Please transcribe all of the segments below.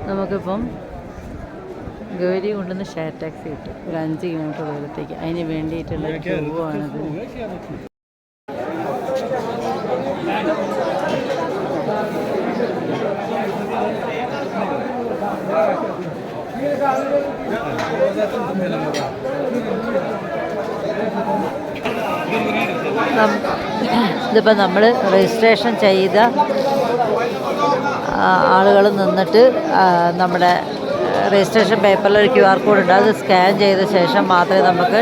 നമുക്കിപ്പം ഗൗരി കൊണ്ടുവന്ന് share taxi കിട്ടും ഒരു 5 കിലോമീറ്റർ ദൂരത്തേക്ക്. അതിന് വേണ്ടിയിട്ടുള്ള ക്യൂ ആണിത്. ഇതിപ്പോൾ നമ്മൾ രജിസ്ട്രേഷൻ ചെയ്ത ആളുകൾ നിന്നിട്ട് നമ്മുടെ രജിസ്ട്രേഷൻ പേപ്പറിൽ ഒരു QR കോഡ് ഉണ്ട്. അത് സ്കാൻ ചെയ്ത ശേഷം മാത്രമേ നമുക്ക്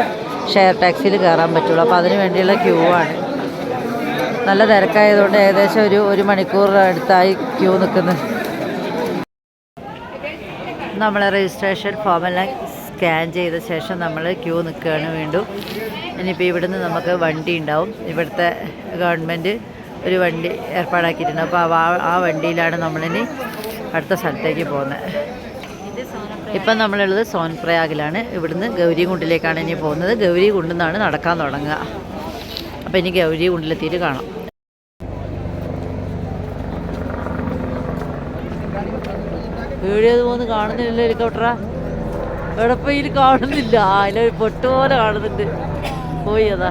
ഷെയർ ടാക്സിയിൽ കയറാൻ പറ്റുള്ളൂ. അപ്പോൾ അതിന് വേണ്ടിയുള്ള ക്യൂ ആണ്. നല്ല തിരക്കായതുകൊണ്ട് ഏകദേശം ഒരു മണിക്കൂർ അടുത്തായി ക്യൂ നിൽക്കുന്നത്. നമ്മൾ രജിസ്ട്രേഷൻ ഫോമെല്ലാം സ്കാൻ ചെയ്ത ശേഷം നമ്മൾ ക്യൂ നിൽക്കുകയാണ് വീണ്ടും. ഇനിയിപ്പോൾ ഇവിടുന്ന് നമുക്ക് വണ്ടി ഉണ്ടാവും. ഇവിടുത്തെ ഗവൺമെൻറ് ഒരു വണ്ടി ഏർപ്പാടാക്കിയിട്ടുണ്ട്. അപ്പോൾ ആ വണ്ടിയിലാണ് നമ്മളിനി അടുത്ത സ്ഥലത്തേക്ക് പോകുന്നത്. ഇപ്പം നമ്മളുള്ളത് സോൻപ്രയാഗിലാണ്. ഇവിടുന്ന് ഗൗരികുണ്ടിലേക്കാണ് ഇനി പോകുന്നത്. ഗൗരികുണ്ടിൽ നിന്നാണ് നടക്കാൻ തുടങ്ങുക. അപ്പോൾ ഇനി ഗൗരികുണ്ടിലെത്തിയിട്ട് കാണാം. വീഡിയോ പോകുന്നു കാണുന്നില്ലല്ലോ ഹെലികോപ്റ്ററാ. എവിടെ പോയി കാണുന്നില്ല. അതിലൊരു പൊട്ട് പോലെ കാണുന്നുണ്ട്. പോയി അതാ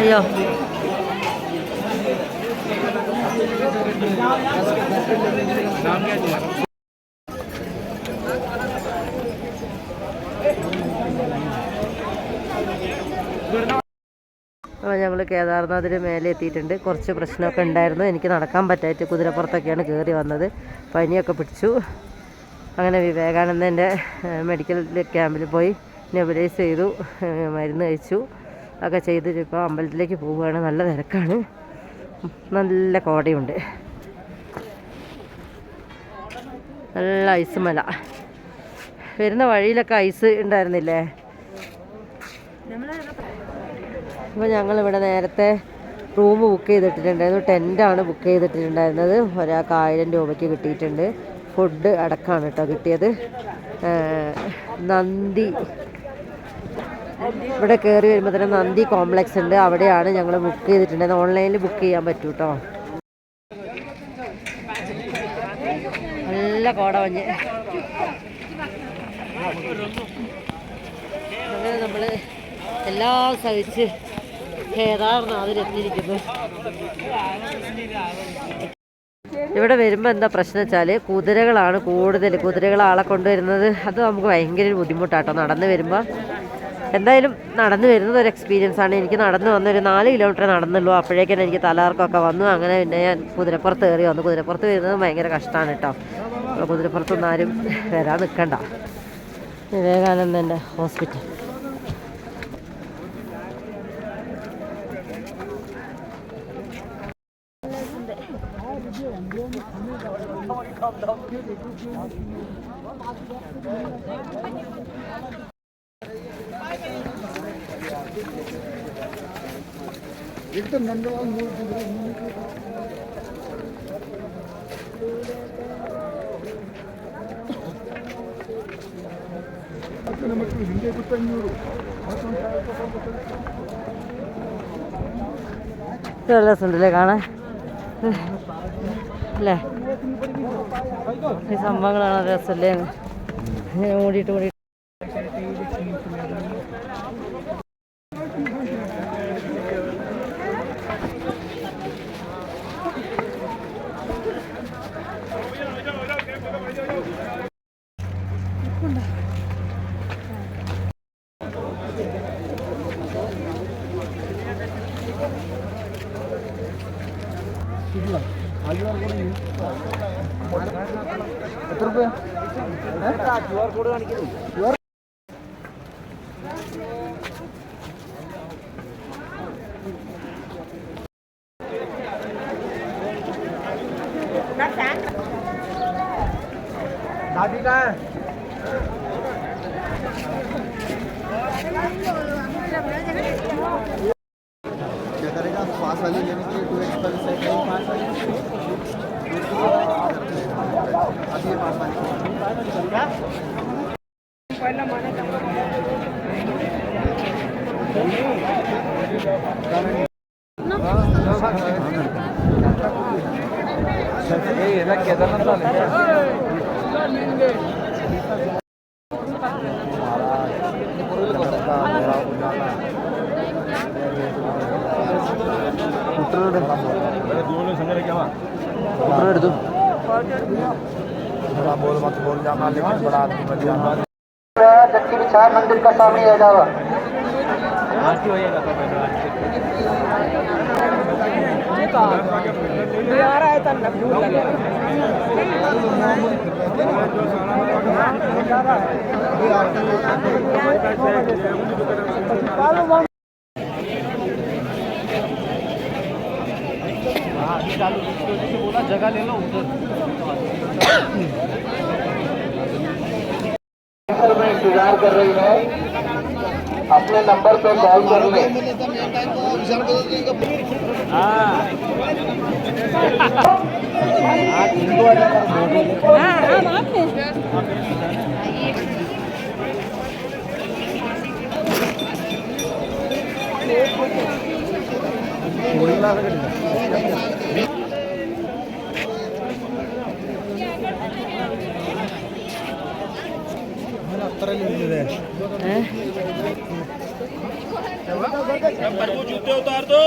അയ്യോ അപ്പോൾ ഞങ്ങൾ കേദാർനാഥിന് മേലെ എത്തിയിട്ടുണ്ട്. കുറച്ച് പ്രശ്നമൊക്കെ ഉണ്ടായിരുന്നു. എനിക്ക് നടക്കാൻ പറ്റായിട്ട് കുതിരപ്പുറത്തൊക്കെയാണ് കയറി വന്നത്. പനിയൊക്കെ പിടിച്ചു. അങ്ങനെ വിവേകാനന്ദൻ്റെ മെഡിക്കൽ ക്യാമ്പിൽ പോയി നെബുലൈസ് ചെയ്തു, മരുന്ന് കഴിച്ചു. ഒക്കെ ചെയ്തിട്ട് ഇപ്പോൾ അമ്പലത്തിലേക്ക് പോവുകയാണ്. നല്ല തിരക്കാണ്, നല്ല കോടയുണ്ട്, നല്ല ഐസ് മല. വരുന്ന വഴിയിലൊക്കെ ഐസ് ഉണ്ടായിരുന്നില്ലേ. അപ്പോൾ ഞങ്ങളിവിടെ നേരത്തെ റൂം ബുക്ക് ചെയ്തിട്ടുണ്ടായിരുന്നു. ടെൻ്റാണ് ബുക്ക് ചെയ്തിട്ടുണ്ടായിരുന്നത്. ഒരാൾക്ക് 1000 രൂപയ്ക്ക് കിട്ടിയിട്ടുണ്ട്. ഫുഡ് അടക്കമാണ് കേട്ടോ കിട്ടിയത്. നന്ദി ഇവിടെ കയറി വരുമ്പോൾ തന്നെ നന്ദി കോംപ്ലക്സ് ഉണ്ട്. അവിടെയാണ് ഞങ്ങൾ ബുക്ക് ചെയ്തിട്ടുണ്ടായിരുന്നത്. ഓൺലൈനിൽ ബുക്ക് ചെയ്യാൻ പറ്റും കേട്ടോ. നല്ല കോട മഞ്ഞ്. അങ്ങനെ നമ്മൾ എല്ലാം സഹിച്ച് കേദാർനാഥിലെത്തിയിരിക്കുന്നു. ഇവിടെ വരുമ്പോൾ എന്താ പ്രശ്നം വെച്ചാൽ കുതിരകളാണ് കൂടുതൽ. കുതിരകളാളെ കൊണ്ടുവരുന്നത് അത് നമുക്ക് ഭയങ്കര ബുദ്ധിമുട്ടാട്ടോ നടന്ന് വരുമ്പോൾ. എന്തായാലും നടന്നു വരുന്നത് ഒരു എക്സ്പീരിയൻസ് ആണ്. എനിക്ക് നടന്ന് വന്നൊരു 4 കിലോമീറ്റർ നടന്നുള്ളൂ. അപ്പോഴേക്കും എനിക്ക് തലകറക്കമൊക്കെ വന്നു. അങ്ങനെ പിന്നെ ഞാൻ കുതിരപ്പുറത്ത് കയറി വന്നു. കുതിരപ്പുറത്ത് വരുന്നത് ഭയങ്കര കഷ്ടമാണ് കേട്ടോ. അപ്പോൾ കുതിരപ്പുറത്തൊന്നും ആരും വരാൻ നിൽക്കണ്ട. വിവേകാനന്ദൻ്റെ ഹോസ്പിറ്റൽ. एकदम नंदवाल ಹಿಂದೆ ಗೊತ್ತಂಗೂರು നല്ല രസമുണ്ടല്ലേ കാണാൻ. അല്ലേ? ഈ സംഭവങ്ങളാണ് രസമല്ലേ? ഇങ്ങനെ മൂടിയിട്ട് മൂടിയിട്ട് എത്ര രൂപ? दादी का है? क्या करेगा पास वाली लेने के लिए 2x पर पास वाली अभी ये पास वाली पहला माने ये केदारनाथ वाले जबकि विचार मंदिर का सामने आ जावा बोला जगह ले लो उधर में इंतजार कर रही है अपने नंबर पे कॉल कर ले जूते उतार दो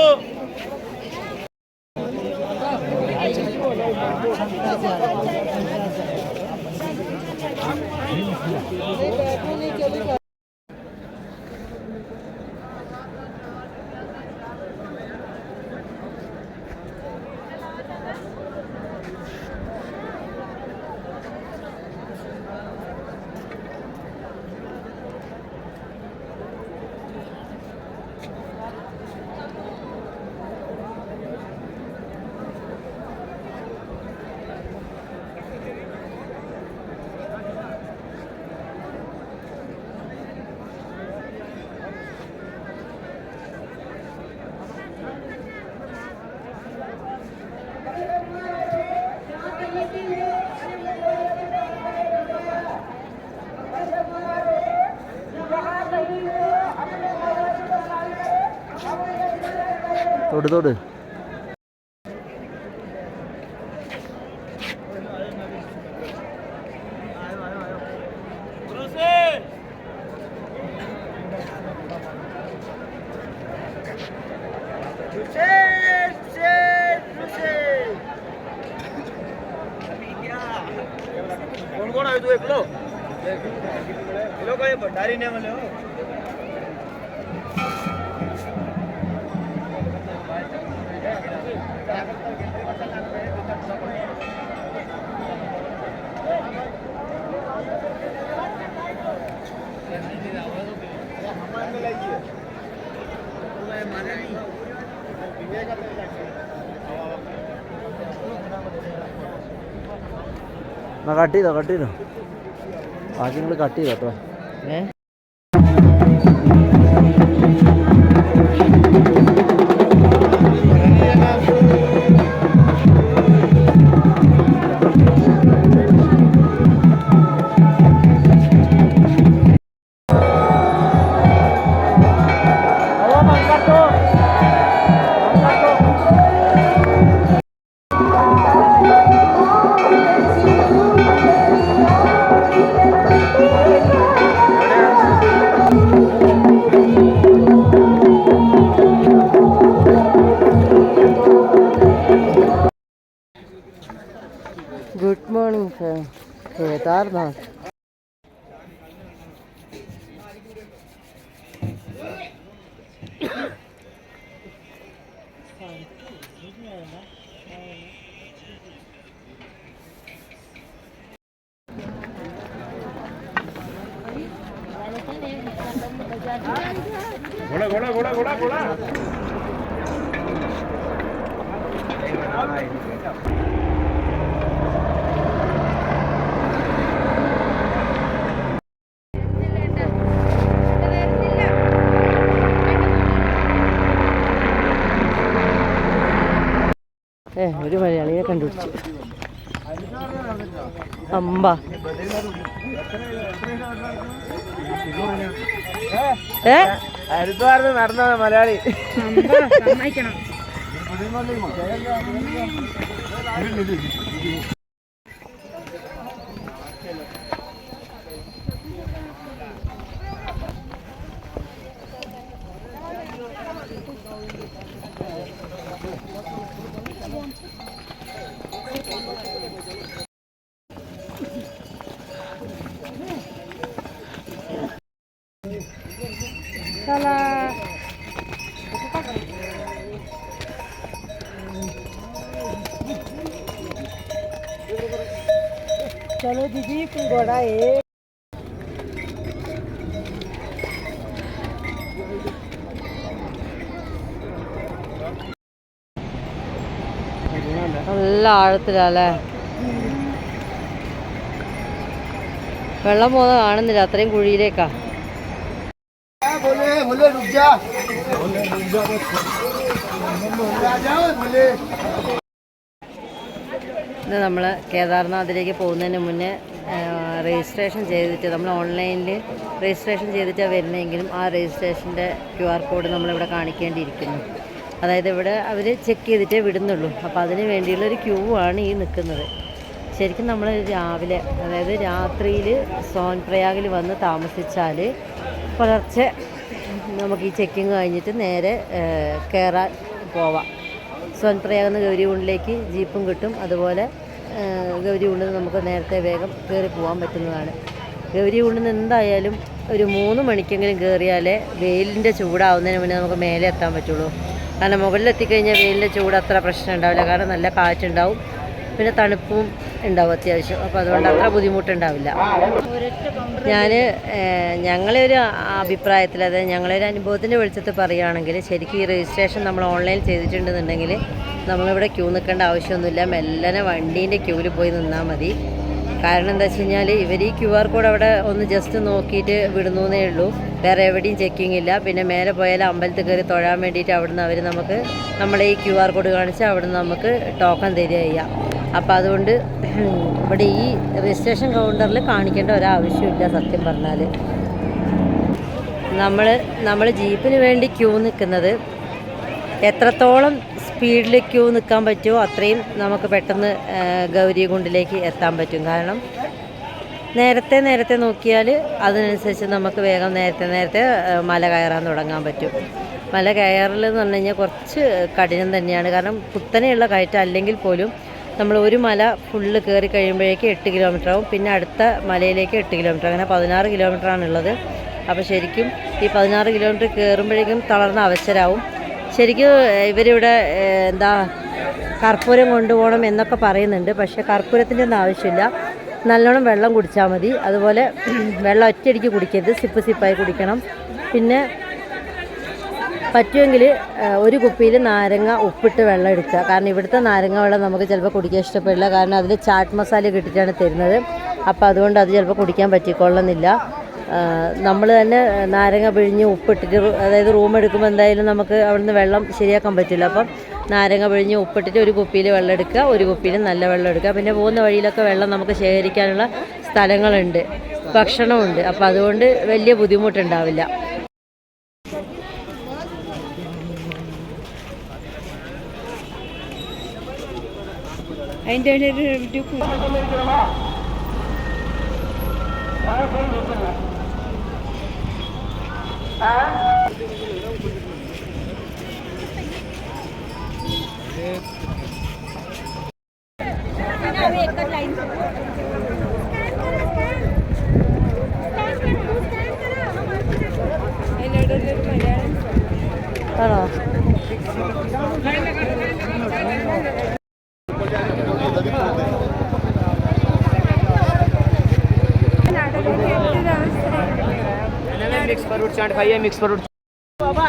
तोड़ तोड़ कौन कौन आए तू एक लो का ये भंडारी ने वाले हो कट ചെയ്തോ ബാക്കി നിങ്ങൾ കട്ട് ചെയ്തോ കേട്ടോ ഗുഡ് മോർണിംഗ് സർ. കേദാർനാഥ്. घोड़ा घोड़ा घोड़ा घोड़ा घोड़ा ഒരു മലയാളിയെ കണ്ടുപിടിച്ചു. അമ്പ ഹരിദ്വാറിൽ നടന്ന മലയാളി. चलो दीदी तुम घोड़ा है. നല്ല ആഴത്തിലല്ലേ വെള്ളം പോകുന്ന കാണുന്നില്ല, അത്രയും കുഴിയിലേക്കാ. ഇത് നമ്മൾ കേദാർനാഥിലേക്ക് പോകുന്നതിന് മുന്നേ രജിസ്ട്രേഷൻ ചെയ്തിട്ട്, നമ്മൾ ഓൺലൈനിൽ രജിസ്ട്രേഷൻ ചെയ്തിട്ടാണ് വരുന്നതെങ്കിലും ആ രജിസ്ട്രേഷൻ്റെ QR കോഡ് നമ്മളിവിടെ കാണിക്കേണ്ടിയിരിക്കുന്നു. അതായത് ഇവിടെ അവർ ചെക്ക് ചെയ്തിട്ടേ വിടുന്നുള്ളൂ. അപ്പോൾ അതിന് വേണ്ടിയുള്ളൊരു ക്യൂ ആണ് ഈ നിൽക്കുന്നത്. ശരിക്കും നമ്മൾ രാവിലെ, അതായത് രാത്രിയിൽ സോൻപ്രയാഗിൽ വന്ന് താമസിച്ചാൽ പുലർച്ചെ നമുക്ക് ഈ ചെക്കിങ് കഴിഞ്ഞിട്ട് നേരെ കയറാൻ പോവാം. സോൻപ്രയാഗിൽ നിന്ന് ഗൗരികുണ്ടിലേക്ക് ജീപ്പും കിട്ടും. അതുപോലെ ഗൗരികുണ്ടിൽ നിന്ന് നമുക്ക് നേരത്തെ വേഗം കയറി പോകാൻ പറ്റുന്നതാണ്. ഗൗരികുണ്ടിൽ നിന്ന് എന്തായാലും ഒരു 3 മണിക്കെങ്കിലും കയറിയാലേ വെയിലിൻ്റെ ചൂടാവുന്നതിന് മുന്നേ നമുക്ക് മേലെ എത്താൻ പറ്റുള്ളൂ. കാരണം മുകളിലെത്തിക്കഴിഞ്ഞാൽ വെയിലിൻ്റെ ചൂട് അത്ര പ്രശ്നം ഉണ്ടാവില്ല. കാരണം നല്ല കാറ്റുണ്ടാവും, പിന്നെ തണുപ്പും ഉണ്ടാവും അത്യാവശ്യം. അപ്പോൾ അതുകൊണ്ട് അത്ര ബുദ്ധിമുട്ടുണ്ടാവില്ല. ഞങ്ങളെ ഒരു അഭിപ്രായത്തിൽ, അതായത് ഞങ്ങളെ ഒരു അനുഭവത്തിൻ്റെ വെളിച്ചത്തിൽ പറയുകയാണെങ്കിൽ ശരിക്കും ഈ രജിസ്ട്രേഷൻ നമ്മൾ ഓൺലൈൻ ചെയ്തിട്ടുണ്ടെന്നുണ്ടെങ്കിൽ നമ്മളിവിടെ ക്യൂ നിൽക്കേണ്ട ആവശ്യമൊന്നുമില്ല. മെല്ലനെ വണ്ടീൻ്റെ ക്യൂവിൽ പോയി നിന്നാൽ മതി. കാരണം എന്താ വെച്ച് കഴിഞ്ഞാൽ ഇവർ ഈ QR കോഡ് അവിടെ ഒന്ന് ജസ്റ്റ് നോക്കിയിട്ട് വിടുന്നേ ഉള്ളൂ. വേറെ എവിടെയും ചെക്കിംഗ് ഇല്ല. പിന്നെ മേലെ പോയാൽ അമ്പലത്തിൽ കയറി തൊഴാൻ വേണ്ടിയിട്ട് അവിടുന്ന് അവർ നമുക്ക് നമ്മുടെ ഈ QR കോഡ് കാണിച്ച് അവിടുന്ന് നമുക്ക് ടോക്കൺ തരിക ചെയ്യാം. അപ്പോൾ അതുകൊണ്ട് ഇവിടെ ഈ രജിസ്ട്രേഷൻ കൗണ്ടറിൽ കാണിക്കേണ്ട ഒരാവശ്യമില്ല സത്യം പറഞ്ഞാൽ. നമ്മൾ ജീപ്പിന് വേണ്ടി ക്യൂ നിൽക്കുന്നത് എത്രത്തോളം സ്പീഡിൽ ക്യൂ നിൽക്കാൻ പറ്റുമോ അത്രയും നമുക്ക് പെട്ടെന്ന് ഗൗരികുണ്ടിലേക്ക് എത്താൻ പറ്റും. കാരണം നേരത്തെ നോക്കിയാൽ അതിനനുസരിച്ച് നമുക്ക് വേഗം നേരത്തെ മല കയറാൻ തുടങ്ങാൻ പറ്റും. മല കയറലെന്ന് പറഞ്ഞു കഴിഞ്ഞാൽ കുറച്ച് കഠിനം തന്നെയാണ്. കാരണം കുത്തനെയുള്ള കയറ്റം അല്ലെങ്കിൽ പോലും നമ്മൾ ഒരു മല ഫുള്ള് കയറി കഴിയുമ്പോഴേക്ക് 8 കിലോമീറ്റർ ആവും. പിന്നെ അടുത്ത മലയിലേക്ക് 8 കിലോമീറ്റർ, അങ്ങനെ 16 കിലോമീറ്ററാണുള്ളത്. അപ്പോൾ ശരിക്കും ഈ 16 കിലോമീറ്റർ കയറുമ്പോഴേക്കും തളർന്ന അവസരമാവും. ശരിക്കും ഇവരിവിടെ കർപ്പൂരം കൊണ്ടുപോകണം എന്നൊക്കെ പറയുന്നുണ്ട്. പക്ഷേ കർപ്പൂരത്തിൻ്റെ ഒന്നും ആവശ്യമില്ല. നല്ലോണം വെള്ളം കുടിച്ചാൽ മതി. അതുപോലെ വെള്ളം ഒറ്റയടിക്ക് കുടിക്കരുത്, സിപ്പായി കുടിക്കണം. പിന്നെ പറ്റുമെങ്കിൽ ഒരു കുപ്പിയിൽ നാരങ്ങ ഉപ്പിട്ട് വെള്ളം എടുക്കുക. കാരണം ഇവിടുത്തെ നാരങ്ങ വെള്ളം നമുക്ക് ചിലപ്പോൾ കുടിക്കാൻ ഇഷ്ടപ്പെടില്ല. കാരണം അതിൽ ചാട്ട് മസാല കിട്ടിയിട്ടാണ് തരുന്നത്. അപ്പോൾ അതുകൊണ്ട് അത് ചിലപ്പോൾ കുടിക്കാൻ പറ്റിക്കൊള്ളുന്നില്ല. നമ്മൾ തന്നെ നാരങ്ങ പിഴിഞ്ഞ് ഉപ്പിട്ടിട്ട്, അതായത് റൂം എടുക്കുമ്പോൾ എന്തായാലും നമുക്ക് അവിടുന്ന് വെള്ളം ശരിയാക്കാൻ പറ്റില്ല. അപ്പം നാരങ്ങ പിഴിഞ്ഞ് ഉപ്പിട്ടിട്ട് ഒരു കുപ്പിയിൽ വെള്ളം എടുക്കുക, ഒരു കുപ്പിയിൽ നല്ല വെള്ളം എടുക്കുക. പിന്നെ പോകുന്ന വഴിയിലൊക്കെ വെള്ളം നമുക്ക് ശേഖരിക്കാനുള്ള സ്ഥലങ്ങളുണ്ട്, ഭക്ഷണമുണ്ട്. അപ്പോൾ അതുകൊണ്ട് വലിയ ബുദ്ധിമുട്ടുണ്ടാവില്ല. അതിൻ്റെ ആണോ? मिक्स फ्रूट चाट खाइए मिक्स फ्रूट बाबा